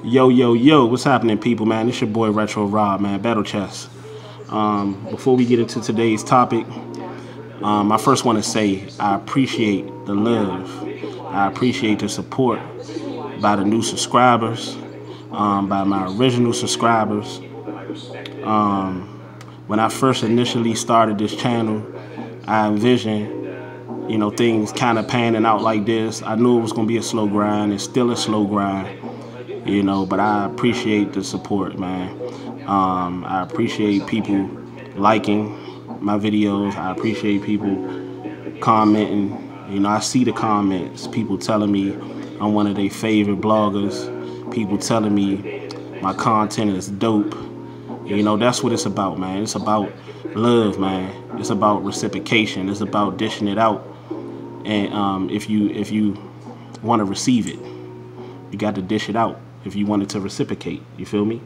Yo, what's happening, people, man? It's your boy Retro Rob, man, Battle Chess. Before we get into today's topic, I first want to say I appreciate the love. I appreciate the support by the new subscribers, by my original subscribers. When I first initially started this channel, I envisioned, things kind of panning out like this. I knew it was going to be a slow grind. It's still a slow grind. But I appreciate the support, man. I appreciate people liking my videos. I appreciate people commenting. I see the comments, people telling me I'm one of their favorite bloggers, people telling me my content is dope. That's what it's about, man. It's about love, man. It's about reciprocation. It's about dishing it out. And if you want to receive it, you got to dish it out. If you wanted to reciprocate, you feel me?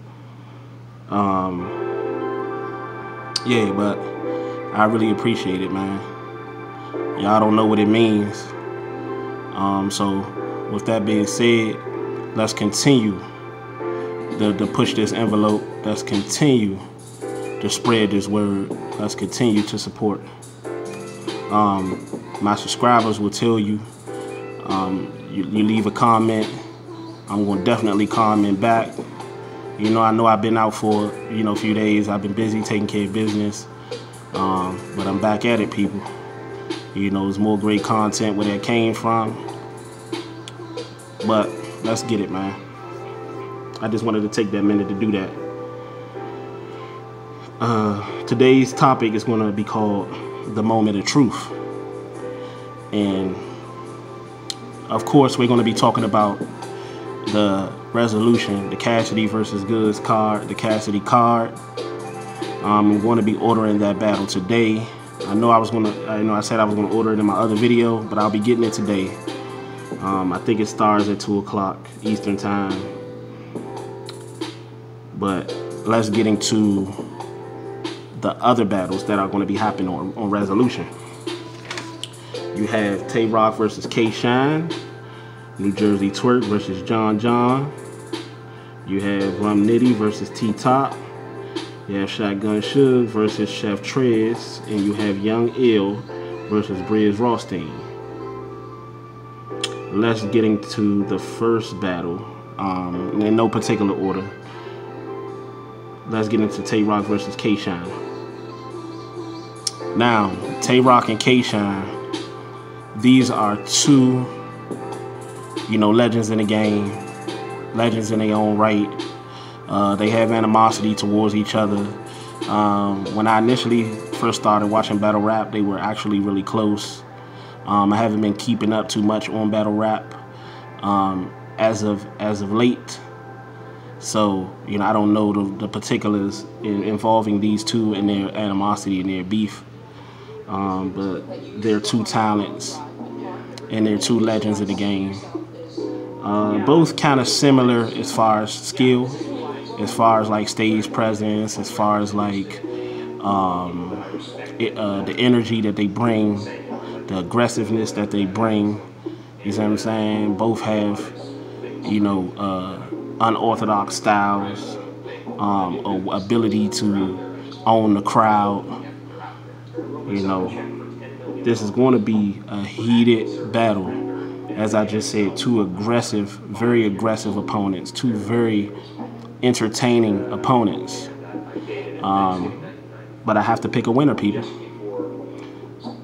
Yeah, but I really appreciate it, man. Y'all don't know what it means. So with that being said, let's continue to push this envelope. Let's continue to spread this word. Let's continue to support. My subscribers will tell you, you leave a comment, I'm going to definitely comment back. I know I've been out for, a few days. I've been busy taking care of business. But I'm back at it, people. There's more great content where that came from. But let's get it, man. I just wanted to take that minute to do that. Today's topic is going to be called The Moment of Truth. And, of course, we're going to be talking about the resolution, the Cassidy versus Goods card, the Cassidy card. I'm going to be ordering that battle today. I said I was going to order it in my other video, but I'll be getting it today. I think it starts at 2 o'clock Eastern time. But let's get into the other battles that are going to be happening on resolution. You have Tay Roc versus K Shine. New Jersey Twerk versus John John. You have Rum Nitty versus T-Top. You have Shotgun Suge versus Chef Trez. And you have Young Ill versus Briz Rothstein. Let's get into the first battle in no particular order. Let's get into Tay Roc versus K Shine. Now, Tay Roc and K Shine, these are two legends in the game, legends in their own right. They have animosity towards each other. When I initially first started watching battle rap, they were actually really close. I haven't been keeping up too much on battle rap as of late. So, I don't know the particulars involving these two and their animosity and their beef. But they're two talents and they're two legends of the game. Both kind of similar as far as skill, as far as like stage presence, as far as like the energy that they bring, the aggressiveness that they bring. You see what I'm saying? Both have, unorthodox styles, ability to own the crowd. This is going to be a heated battle. As I just said, two very aggressive opponents, two very entertaining opponents. But I have to pick a winner, people.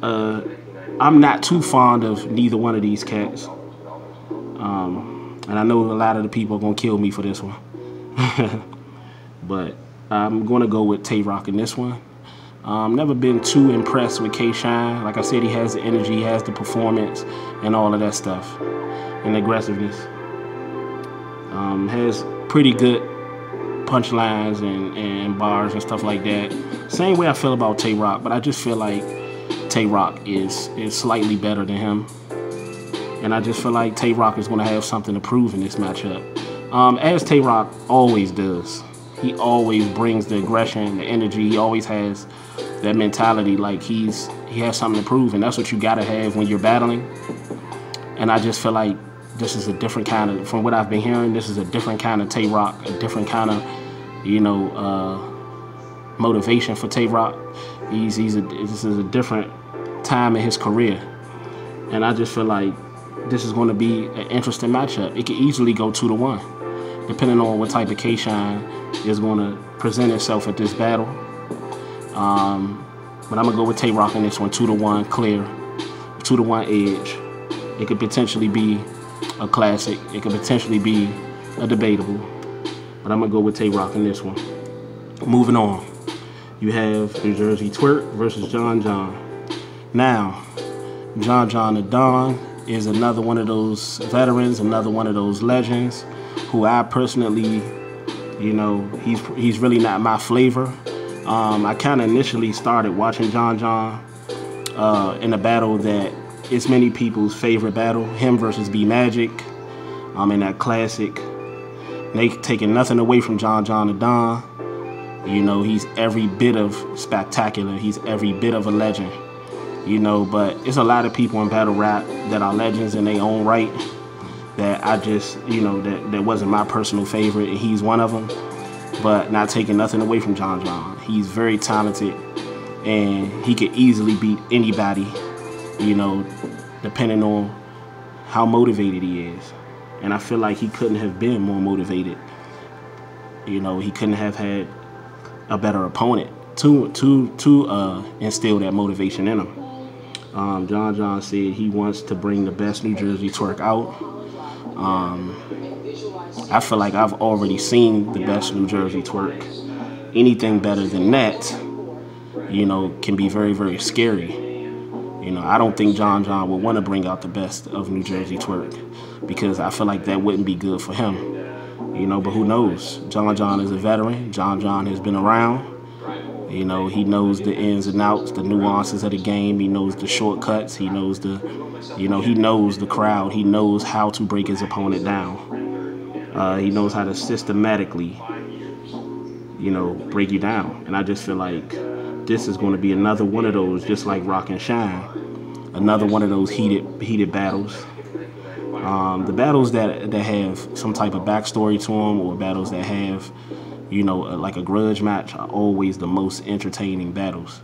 I'm not too fond of neither one of these cats. And I know a lot of the people are going to kill me for this one. But I'm going to go with Tay Roc in this one. Never been too impressed with K Shine. Like I said, he has the energy, he has the performance, and all of that stuff, and aggressiveness. Has pretty good punchlines and bars and stuff like that. Same way I feel about Tay Roc, but I just feel like Tay Roc is slightly better than him, and I just feel like Tay Roc is going to have something to prove in this matchup, as Tay Roc always does. He always brings the aggression, the energy. He always has that mentality like he has something to prove, and that's what you gotta have when you're battling. And I just feel like this is a different kind of, from what I've been hearing, this is a different kind of Tay Rock, a different kind of, motivation for Tay Rock. This is a different time in his career. And I just feel like this is going to be an interesting matchup. It could easily go 2-1, depending on what type of K-Shine is going to present itself at this battle. But I'm going to go with Tay Rock in this one, 2-1, clear, 2-1 edge. It could potentially be a classic. It could potentially be a debatable. But I'm going to go with Tay Rock in this one. Moving on. You have New Jersey Twork versus John John. Now, John John the Don is another one of those veterans, another one of those legends who I personally, he's really not my flavor. I kind of initially started watching John John in a battle that is many people's favorite battle, him versus B Magic, in that classic. They taking nothing away from John John the Don. He's every bit of spectacular. He's every bit of a legend. But it's a lot of people in battle rap that are legends in their own right that I just, that wasn't my personal favorite, and he's one of them. But not taking nothing away from John John. He's very talented, and he could easily beat anybody, depending on how motivated he is. And I feel like he couldn't have been more motivated. He couldn't have had a better opponent to instill that motivation in him. John John said he wants to bring the best New Jersey Twork out. I feel like I've already seen the best New Jersey Twork. Anything better than that, can be very, very scary. I don't think John John would want to bring out the best of New Jersey Twork because I feel like that wouldn't be good for him. But who knows? John John is a veteran. John John has been around. He knows the ins and outs, the nuances of the game. He knows the shortcuts. He knows he knows the crowd. He knows how to break his opponent down. He knows how to systematically, break you down. And I just feel like this is going to be another one of those, just like Rock and Shine, another one of those heated battles. The battles that have some type of backstory to them, or battles that have, like a grudge match, are always the most entertaining battles.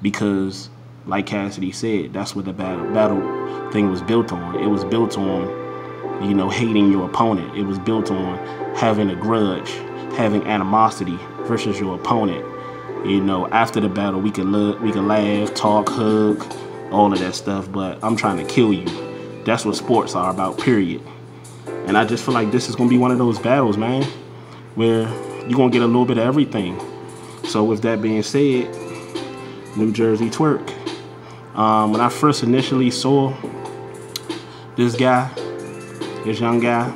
Because, like Cassidy said, that's what the battle thing was built on. It was built on, hating your opponent. It was built on having a grudge, having animosity versus your opponent. After the battle, we could laugh, talk, hug, all of that stuff, but I'm trying to kill you. That's what sports are about, period. And I just feel like this is going to be one of those battles, man, where you're going to get a little bit of everything. So with that being said, New Jersey Twork. When I first initially saw this young guy,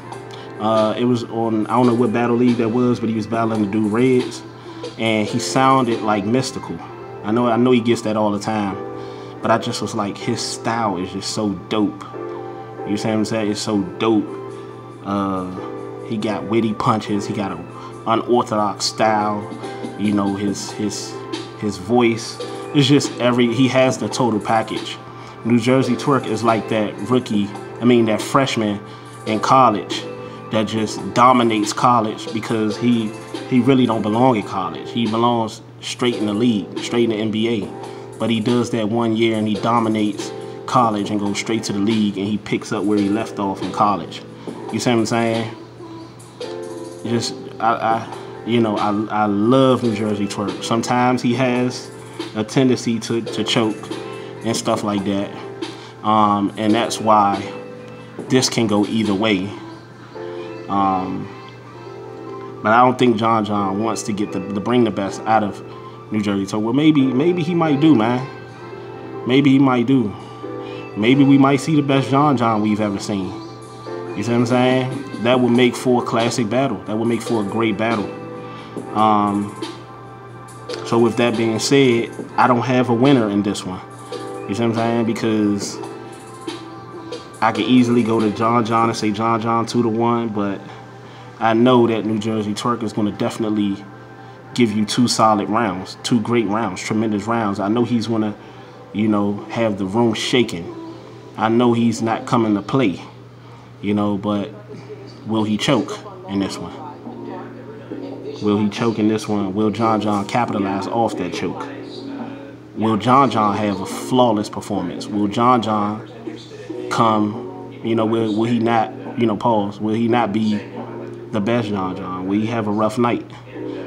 it was on, I don't know what battle league that was, but he was battling the dude Reds, and he sounded like Mystical. I know he gets that all the time, but I just was like, his style is just so dope. You see what I'm saying? It's so dope. He got witty punches. He got an unorthodox style. His voice. It's just he has the total package. New Jersey Twork is like that freshman in college that just dominates college because he really don't belong in college. He belongs straight in the league, straight in the NBA. But he does that 1 year and he dominates college and goes straight to the league, and he picks up where he left off in college. You see what I'm saying? Just I love New Jersey Twork. Sometimes he has a tendency to choke and stuff like that, and that's why this can go either way. But I don't think John John wants to get to bring the best out of New Jersey Twork. Well, maybe he might do, man. Maybe he might do. Maybe we might see the best John John we've ever seen. You see what I'm saying? That would make for a classic battle. That would make for a great battle. So with that being said, I don't have a winner in this one. You see what I'm saying? Because I could easily go to John John and say John John 2-1, but I know that New Jersey Twork is going to definitely give you 2 solid rounds, 2 great rounds, tremendous rounds. I know he's going to, have the room shaking. I know he's not coming to play. you know, but will he choke in this one? Will he choke in this one? Will John John capitalize off that choke? Will John John have a flawless performance? Will John John come, you know, will he not, you know, pause, will he not be the best John John? Will he have a rough night?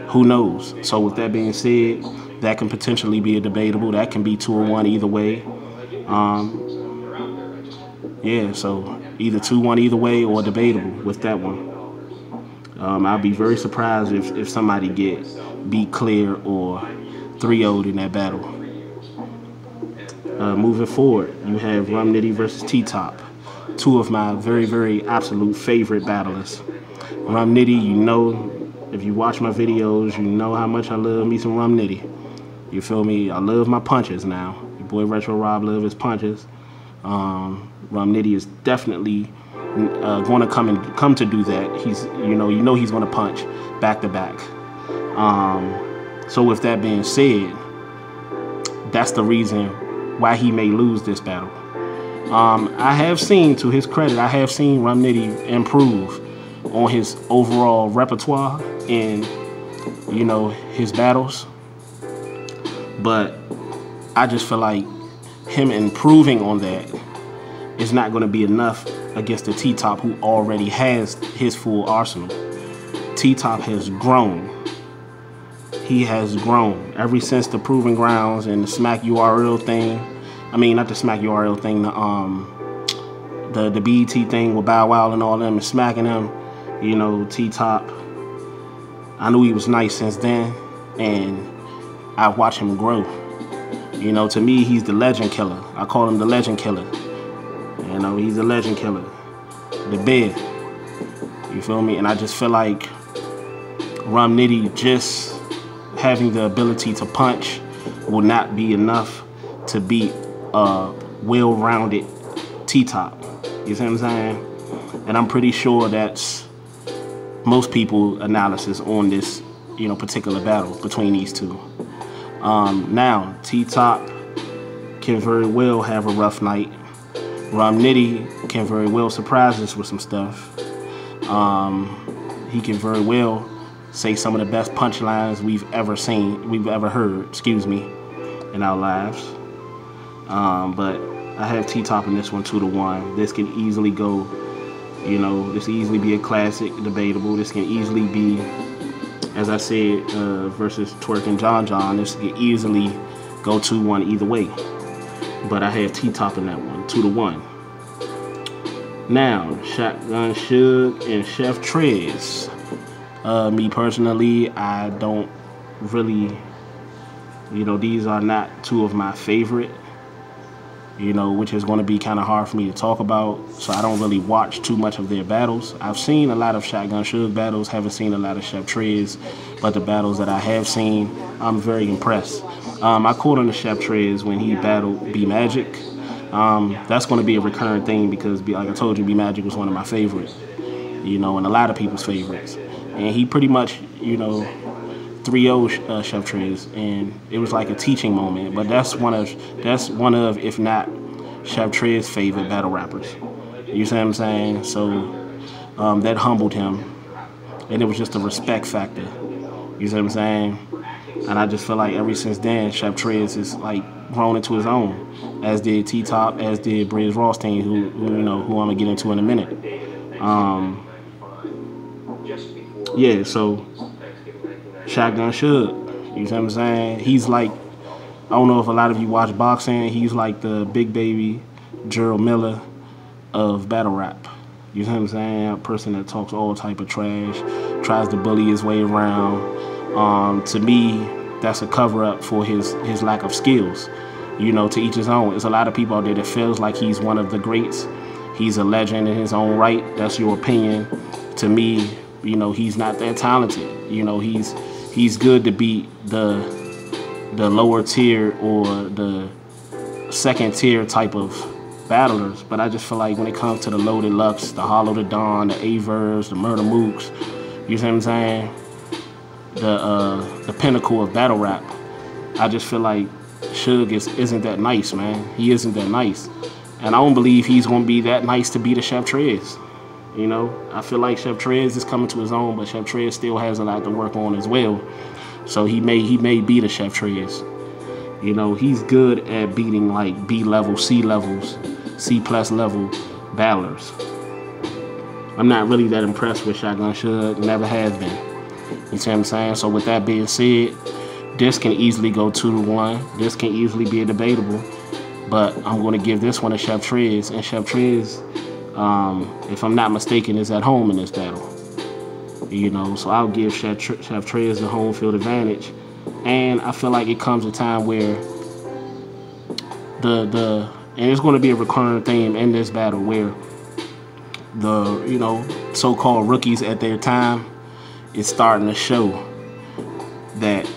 Who knows? So with that being said, that can potentially be a debatable. That can be 2-1 either way. Yeah, so either 2-1 either way or debatable with that one. I'll be very surprised if somebody get beat clear or 3-0'd in that battle. Moving forward, you have Rum Nitty versus T-Top. Two of my very, very absolute favorite battlers. Rum Nitty, you know, if you watch my videos, you know how much I love me some Rum Nitty. You feel me? I love my punches now. Your boy Retro Rob love his punches. Rum Nitty is definitely going to come to do that. He's, you know he's going to punch back to back. So with that being said, that's the reason why he may lose this battle. I have seen, to his credit, I have seen Rum Nitty improve on his overall repertoire in, you know, his battles. But I just feel like him improving on that is not going to be enough against the T-Top, who already has his full arsenal. T-Top has grown. He has grown ever since the Proving Grounds and the Smack URL thing. I mean, not the Smack URL thing, the BET thing with Bow Wow and all them and smacking them. You know, T-Top, I knew he was nice since then, and I watched him grow. You know, to me, he's the legend killer. I call him the legend killer. You know, he's the legend killer. The Bear. You feel me? And I just feel like Rum Nitty just having the ability to punch will not be enough to beat a well-rounded T-Top. You see what I'm saying? And I'm pretty sure that's most people's analysis on this, you know, particular battle between these two. Now, T-Top can very well have a rough night. Rum Nitty can very well surprise us with some stuff. He can very well say some of the best punchlines we've ever heard, excuse me, in our lives. But I have T-Top in this one 2-1. This can easily go, you know, this can easily be a classic, debatable. This can easily be, as I said, versus Twerk and John John. This can easily go 2-1 either way. But I have T-Top in that one, 2-1. Now, Shotgun Suge and Chef Trez. Me personally, I don't really, you know, these are not two of my favorite, you know, which is going to be kind of hard for me to talk about. So I don't really watch too much of their battles. I've seen a lot of Shotgun Suge battles, haven't seen a lot of Chef Trez, but the battles that I have seen, I'm very impressed. I called on the Chef Trez when he battled B Magic. That's going to be a recurring thing because, like I told you, B Magic was one of my favorites, you know, and a lot of people's favorites. And he pretty much, you know, 3-0 Chef Trez, and it was like a teaching moment. But that's one of, if not Chef Trez's favorite battle rappers. You see what I'm saying? So that humbled him, and it was just a respect factor. You see what I'm saying? And I just feel like ever since then, Chef Trez is like grown into his own, as did T-Top, as did Briz Rothstein, who you know, who I'm gonna get into in a minute. Yeah, so Shotgun Suge, you see what I'm saying? He's like, I don't know if a lot of you watch boxing, he's like the big baby Gerald Miller of battle rap. You see what I'm saying? A person that talks all type of trash, tries to bully his way around. To me, that's a cover-up for his lack of skills. You know, to each his own. There's a lot of people out there that feels like he's one of the greats. He's a legend in his own right. That's your opinion. To me, you know, he's not that talented. You know, he's good to beat the lower tier or the second tier type of battlers, but I just feel like when it comes to the Loaded Lux, the Hollow the Dawn, the Avers, the Murder Mooks, you see what I'm saying? The pinnacle of battle rap, I just feel like Suge isn't that nice, man. He isn't that nice. And I don't believe he's gonna be that nice to beat a Chef Trez. You know, I feel like Chef Trez is coming to his own, but Chef Trez still has a lot to work on as well. So he may beat a Chef Trez. You know, he's good at beating like B level, C levels, C plus level battlers. I'm not really that impressed with Shotgun Suge, never has been. You see what I'm saying? So with that being said, this can easily go 2-1. This can easily be a debatable. But I'm going to give this one to Chef Trez. And Chef Trez, if I'm not mistaken, is at home in this battle. You know, so I'll give Chef Trez the home field advantage. And I feel like it comes a time where and it's going to be a recurring theme in this battle where the, you know, so-called rookies at their time is starting to show that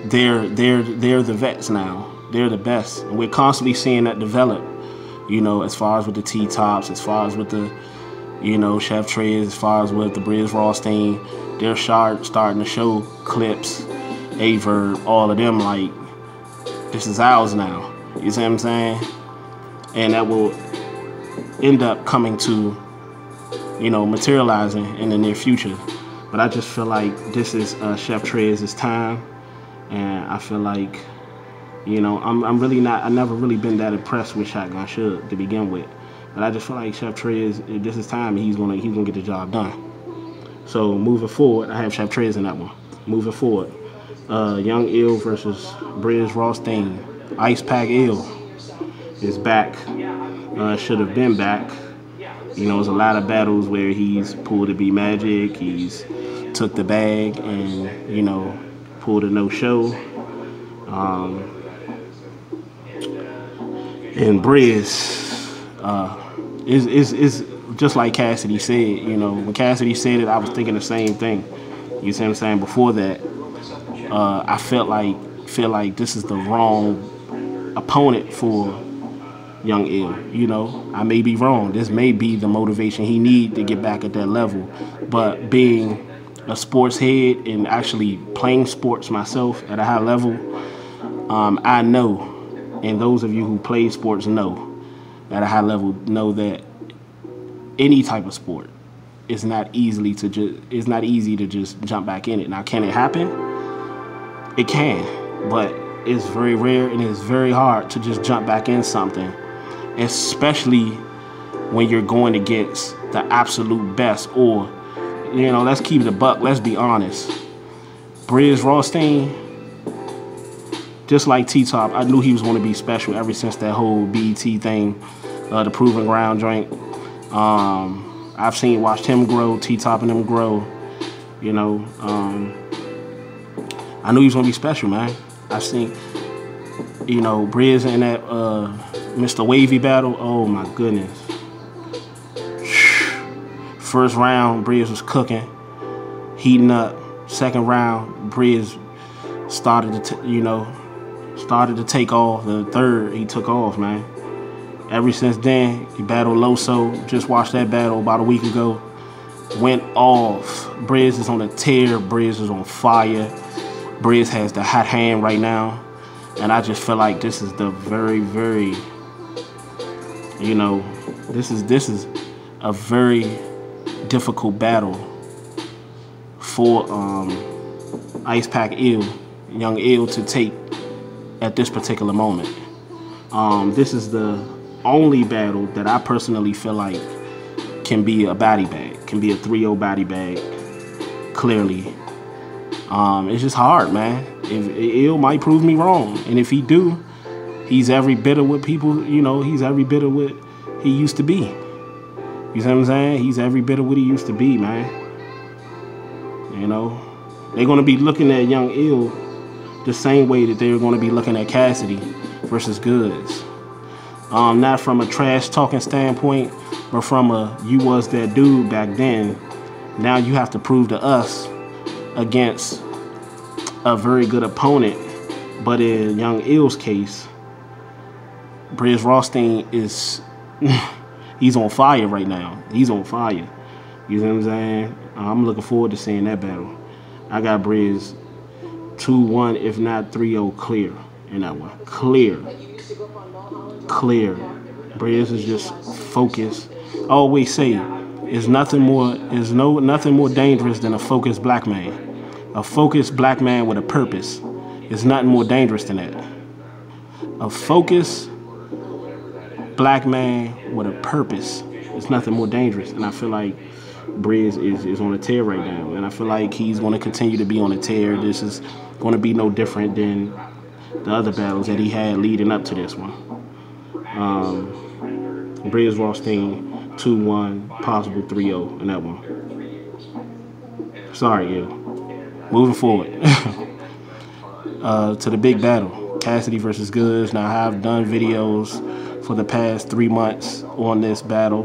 they're the vets now. They're the best. And we're constantly seeing that develop, you know, as far as with the T-Tops, as far as with the, you know, Chef Trez, as far as with the Briz Rawstein. They're starting to show Clips, Averb, all of them like, this is ours now. You see what I'm saying? And that will end up coming to, you know, materializing in the near future. But I just feel like this is Chef Trez's time. And I feel like, you know, I never really been that impressed with Shotgun Suge to begin with. But I just feel like Chef Trez, this is time, he's gonna get the job done. So moving forward, I have Chef Trez in that one. Moving forward, Young Ill versus Briz Rawstein. Ice Pack Ill is back. Should have been back. You know, there's a lot of battles where he's pulled a B Magic, he's took the bag and, you know, pulled a no-show. And Briz is just like Cassidy said. You know, when Cassidy said it, I was thinking the same thing. You see what I'm saying? Before that, I feel like this is the wrong opponent for Young Ill. You know, I may be wrong. This may be the motivation he need to get back at that level. But being a sports head and actually playing sports myself at a high level, I know, and those of you who play sports know, at a high level, know that any type of sport is not easy to just jump back in it. Now, can it happen? It can, but it's very rare and it's very hard to just jump back in something, especially when you're going against the absolute best. Or, you know, let's keep it a buck. Let's be honest. Briz Rawstein, just like T-Top, I knew he was going to be special ever since that whole BET thing, the Proving Ground joint. I've watched him grow, T-Top and him grow. You know, I knew he was going to be special, man. I've seen, you know, Briz in that Mr. Wavy battle. Oh, my goodness. First round, Briz was cooking, heating up. Second round, Briz started to take off. The third, he took off, man. Ever since then, he battled Loso. Just watched that battle about a week ago. Went off. Briz is on a tear. Briz is on fire. Briz has the hot hand right now. And I just feel like this is the very, very, you know, this is a very difficult battle for Ice Pack Ill, Young Ill, to take at this particular moment. This is the only battle that I personally feel like can be a body bag, can be a 3-0 body bag, clearly. It's just hard, man. If Ill might prove me wrong, and if he do, he's every bit of what people, you know, he's every bit of what he used to be. You see what I'm saying? He's every bit of what he used to be, man. You know, they're going to be looking at Young Ill the same way that they're going to be looking at Cassidy versus Goods. Not from a trash talking standpoint, but from a you was that dude back then. Now you have to prove to us against a very good opponent. But in Young Ill's case, Briz Rawstein is he's on fire right now. He's on fire. You know what I'm saying? I'm looking forward to seeing that battle. I got Briz 2-1, if not 3-0 clear in that one. Clear. Briz is just focused. I always say, nothing more dangerous than a focused black man. A focused black man with a purpose is nothing more dangerous than that. A focused black man with a purpose is nothing more dangerous. And I feel like Briz is on a tear right now. And I feel like he's going to continue to be on a tear. This is going to be no different than the other battles that he had leading up to this one. Briz Rawsteen 2-1, possible 3-0 in that one. Sorry, Ill. Moving forward to the big battle, Cassidy versus Goodz. Now, I've done videos for the past 3 months on this battle,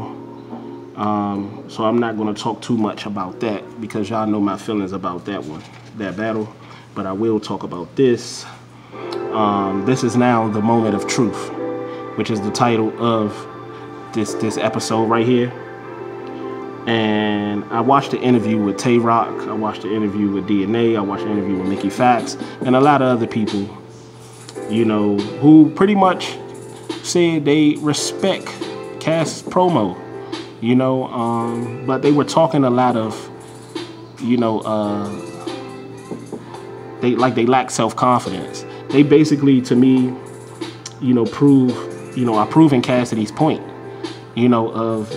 so I'm not going to talk too much about that because y'all know my feelings about that battle. But I will talk about this. This is now the moment of truth, which is the title of this episode right here. And I watched the interview with Tay Rock, I watched the interview with DNA, I watched the interview with Mickey Factz, and a lot of other people, you know, who pretty much said they respect Cass promo, you know, but they were talking a lot of, you know, they lack self-confidence. They basically, to me, you know, are proving Cassidy's point, you know, of,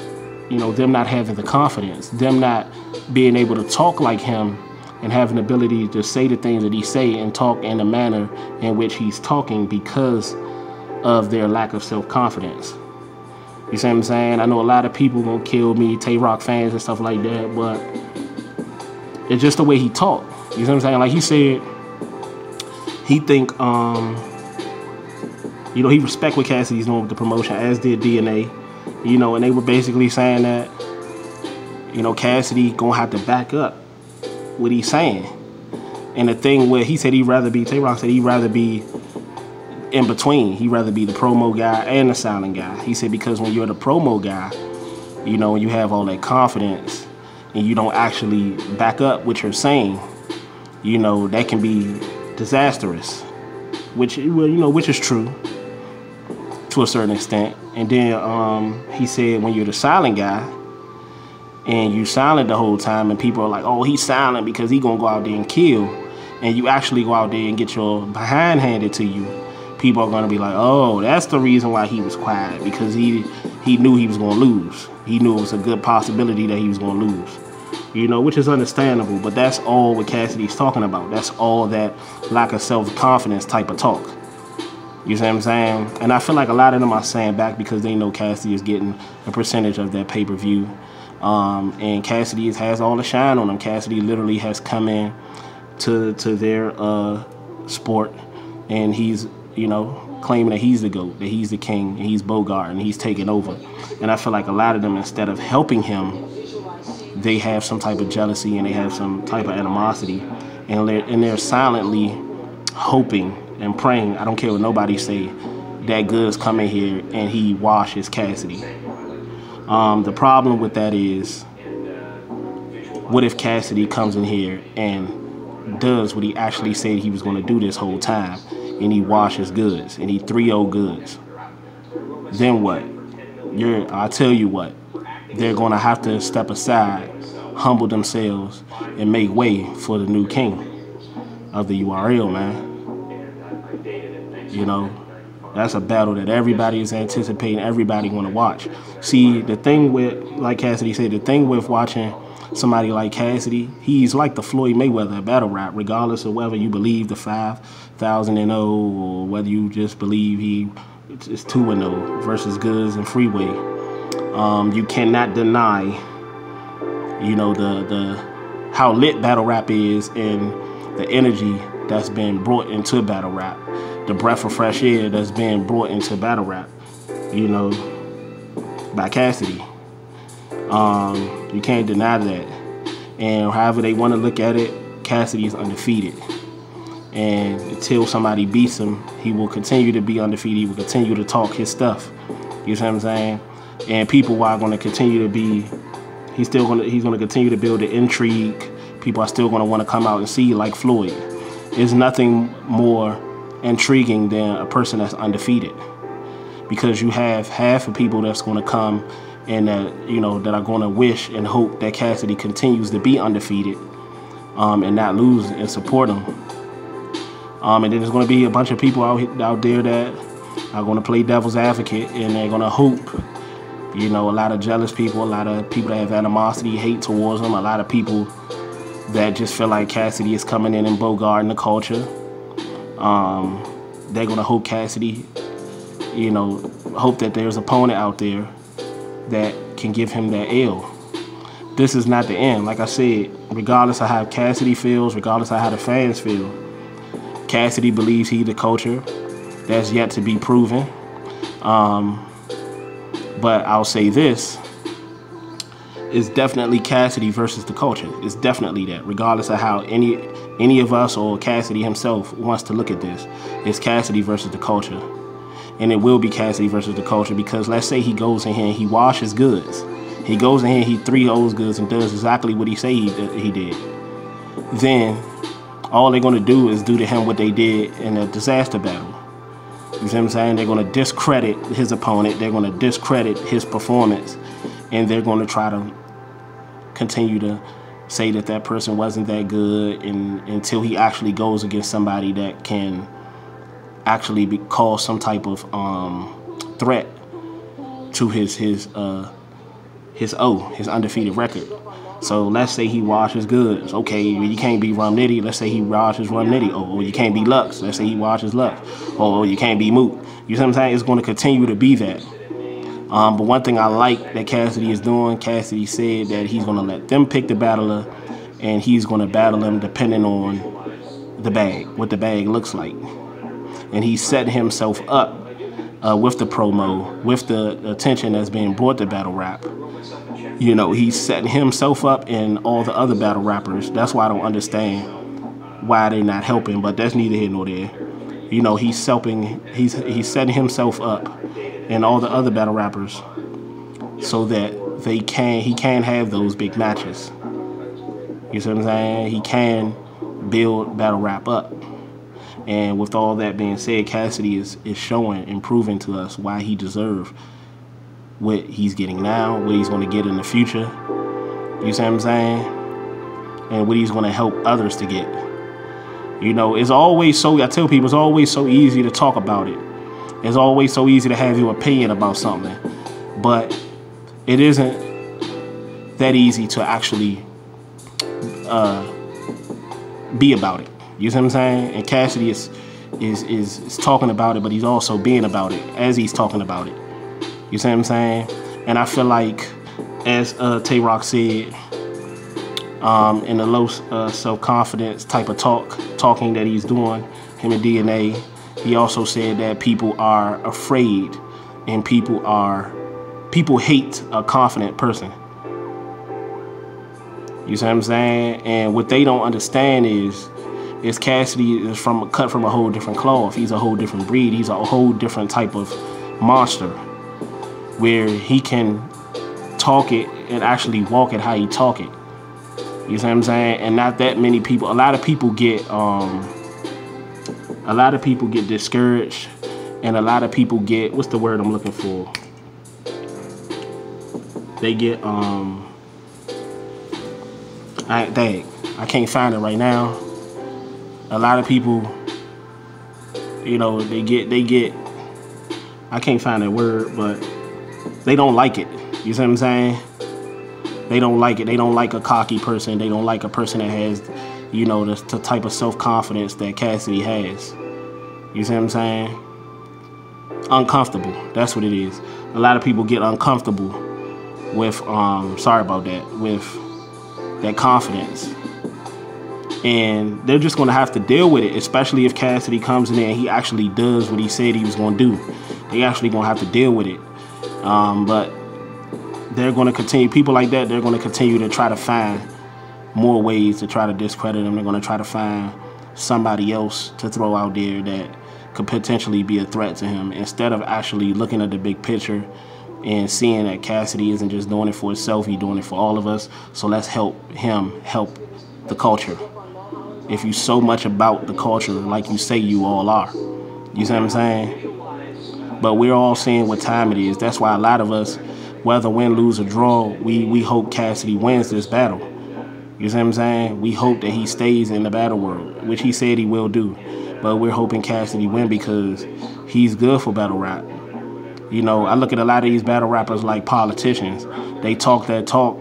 you know, them not having the confidence, them not being able to talk like him and having the ability to say the things that he say and talk in the manner in which he's talking because of their lack of self-confidence. You see what I'm saying? I know a lot of people gonna kill me, Tay Rock fans and stuff like that, but it's just the way he talked. You see what I'm saying? Like he said, he think, you know, he respect what Cassidy's doing with the promotion, as did DNA. You know, and they were basically saying that, you know, Cassidy gonna have to back up what he's saying. And the thing where he said he'd rather be, Tay Rock said he'd rather be in between. He'd rather be the promo guy and the silent guy. He said because when you're the promo guy, you know, you have all that confidence and you don't actually back up what you're saying, you know, that can be disastrous. Which, well, you know, which is true to a certain extent. And then he said when you're the silent guy and you silent the whole time and people are like, oh, he's silent because he gonna go out there and kill, and you actually go out there and get your behind handed to you, people are gonna be like, oh, that's the reason why he was quiet, because he knew he was gonna lose. He knew it was a good possibility that he was gonna lose. You know, which is understandable, but that's all what Cassidy's talking about. That's all that lack of self-confidence type of talk. You see what I'm saying? And I feel like a lot of them are saying back because they know Cassidy is getting a percentage of that pay-per-view. And Cassidy has all the shine on him. Cassidy literally has come in to their sport, and he's, you know, claiming that he's the GOAT, that he's the king, and he's Bogart, and he's taking over. And I feel like a lot of them, instead of helping him, they have some type of jealousy and they have some type of animosity, and they're silently hoping and praying, I don't care what nobody say, that Goodz come in here and he washes Cassidy. The problem with that is, what if Cassidy comes in here and does what he actually said he was going to do this whole time, and he washes Goodz and he 3-0 Goodz? Then what? I'll tell you what, they're going to have to step aside, humble themselves, and make way for the new king of the URL, man. You know, that's a battle that everybody is anticipating, everybody want to watch. See, the thing with, like Cassidy said, the thing with watching somebody like Cassidy, he's like the Floyd Mayweather of battle rap, regardless of whether you believe the 5,000-0 or whether you just believe he is 2-0 versus Goodz and Freeway. You cannot deny, you know, the how lit battle rap is and the energy that's been brought into battle rap, the breath of fresh air that's been brought into battle rap, you know, by Cassidy. You can't deny that. And however they want to look at it, Cassidy is undefeated. And until somebody beats him, he will continue to be undefeated. He will continue to talk his stuff. You see what I'm saying? And people are going to continue to be, he's going to continue to build the intrigue. People are still going to want to come out and see, like Floyd. There's nothing more intriguing than a person that's undefeated, because you have half of people that's going to come and that, you know, that are going to wish and hope that Cassidy continues to be undefeated, and not lose, and support him. And then there's going to be a bunch of people out there that are going to play devil's advocate, and they're going to hope, you know, a lot of jealous people, a lot of people that have animosity, hate towards him, a lot of people that just feel like Cassidy is coming in and bogarting the culture. They're going to hope Cassidy, you know, hope that there's an opponent out there that can give him that L. This is not the end. Like I said, regardless of how Cassidy feels, regardless of how the fans feel, Cassidy believes he's the culture. That's yet to be proven. But I'll say this. It's definitely Cassidy versus the culture. It's definitely that, regardless of how any of us or Cassidy himself wants to look at this. It's Cassidy versus the culture. And it will be Cassidy versus the culture, because let's say he goes in here and he washes goods. He goes in here, he 3-0s goods and does exactly what he say he did. Then all they're going to do is do to him what they did in a disaster battle. You see what I'm saying? They're going to discredit his opponent. They're going to discredit his performance. And they're going to try to continue to say that that person wasn't that good, and until he actually goes against somebody that can actually cause some type of threat to his undefeated record. So let's say he washes goods. Okay, you can't be Rum Nitty. Let's say he washes Rum Nitty. Or you can't be Lux. Let's say he washes Lux. Or you can't be Moot. You see what I'm saying? It's going to continue to be that. But one thing I like that Cassidy is doing, Cassidy said that he's going to let them pick the battler, and he's going to battle them depending on the bag, what the bag looks like. And he's setting himself up with the promo, with the attention that's being brought to battle rap. You know, he's setting himself up and all the other battle rappers. That's why I don't understand why they're not helping, but that's neither here nor there. You know, he's setting himself up and all the other battle rappers so that he can have those big matches. You see what I'm saying? He can build battle rap up. And with all that being said, Cassidy is showing and proving to us why he deserves what he's getting now, what he's going to get in the future. You see what I'm saying? And what he's going to help others to get. You know, it's always so, I tell people, it's always so easy to talk about it. It's always so easy to have your opinion about something. But it isn't that easy to actually be about it. You see what I'm saying? And Cassidy is talking about it, but he's also being about it as he's talking about it. You see what I'm saying? And I feel like, as Tay Rock said, in the low self-confidence type of talking that he's doing, him and DNA, he also said that people are afraid and people hate a confident person. You see what I'm saying? And what they don't understand is Cassidy is cut from a whole different cloth. He's a whole different breed. He's a whole different type of monster, where he can talk it and actually walk it how he talk it. You see what I'm saying? And not that many people. A lot of people get discouraged, and a lot of people get, what's the word I'm looking for? They get I can't find it right now. A lot of people, you know, they get I can't find that word, but they don't like it. You see what I'm saying? They don't like it. They don't like a cocky person. They don't like a person that has, you know, the type of self-confidence that Cassidy has. You see what I'm saying? Uncomfortable. That's what it is. A lot of people get uncomfortable with, sorry about that, with that confidence. And they're just going to have to deal with it, especially if Cassidy comes in there and he actually does what he said he was going to do. They actually going to have to deal with it. But they're going to continue, people like that, they're going to continue to try to find more ways to try to discredit him. They're going to try to find somebody else to throw out there that could potentially be a threat to him, instead of actually looking at the big picture and seeing that Cassidy isn't just doing it for himself, he's doing it for all of us. So let's help him help the culture. If you so much about the culture like you say you all are. You see what I'm saying? But we're all seeing what time it is. That's why a lot of us whether win, lose, or draw, we hope Cassidy wins this battle. You see what I'm saying? We hope that he stays in the battle world, which he said he will do. But we're hoping Cassidy win because he's good for battle rap. You know, I look at a lot of these battle rappers like politicians. They talk that talk,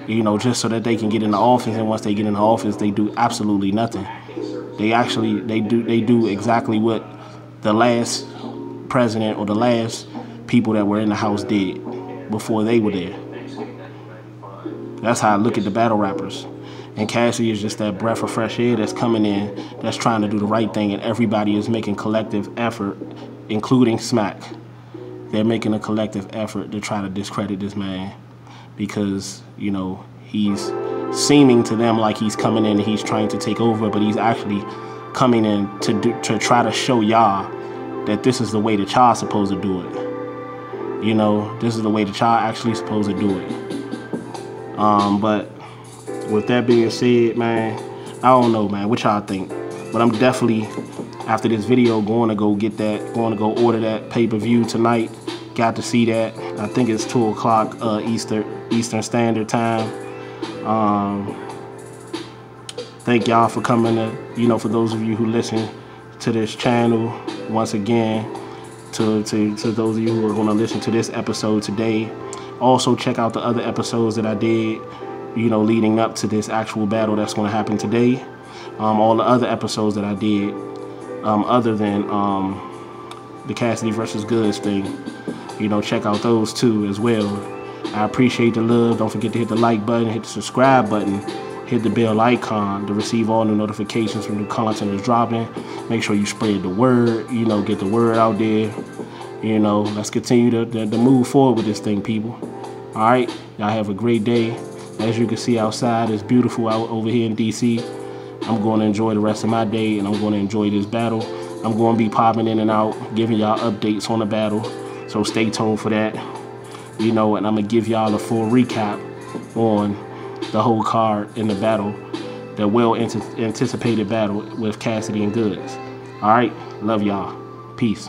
you know, just so that they can get in the office. And once they get in the office, they do absolutely nothing. They do exactly what the last president or the last people that were in the house did before they were there. That's how I look at the battle rappers. And Cassidy is just that breath of fresh air that's coming in, that's trying to do the right thing, and everybody is making collective effort, including Smack. They're making a collective effort to try to discredit this man because, you know, he's seeming to them like he's coming in and he's trying to take over, but he's actually coming in to try to show y'all that this is the way that y'all supposed to do it. You know, this is the way that y'all actually supposed to do it. But with that being said, man, I don't know, man, what y'all think. But I'm definitely, after this video, going to go order that pay-per-view tonight. Got to see that. I think it's 2 o'clock Eastern Standard Time. Thank y'all for coming to, you know, for those of you who listen to this channel, once again, to those of you who are going to listen to this episode today. Also, check out the other episodes that I did, you know, leading up to this actual battle that's going to happen today. All the other episodes that I did, other than the Cassidy versus Goods thing, you know, check out those too as well. I appreciate the love. Don't forget to hit the like button, hit the subscribe button, hit the bell icon to receive all new notifications when new content is dropping. Make sure you spread the word, you know, get the word out there. You know, let's continue to move forward with this thing, people. All right, y'all have a great day. As you can see outside, it's beautiful out over here in DC. I'm going to enjoy the rest of my day, and I'm going to enjoy this battle. I'm going to be popping in and out, giving y'all updates on the battle. So stay tuned for that. You know, and I'm going to give y'all a full recap on the whole card in the battle, the well-anticipated battle with Cassidy and Goods. All right, love y'all. Peace.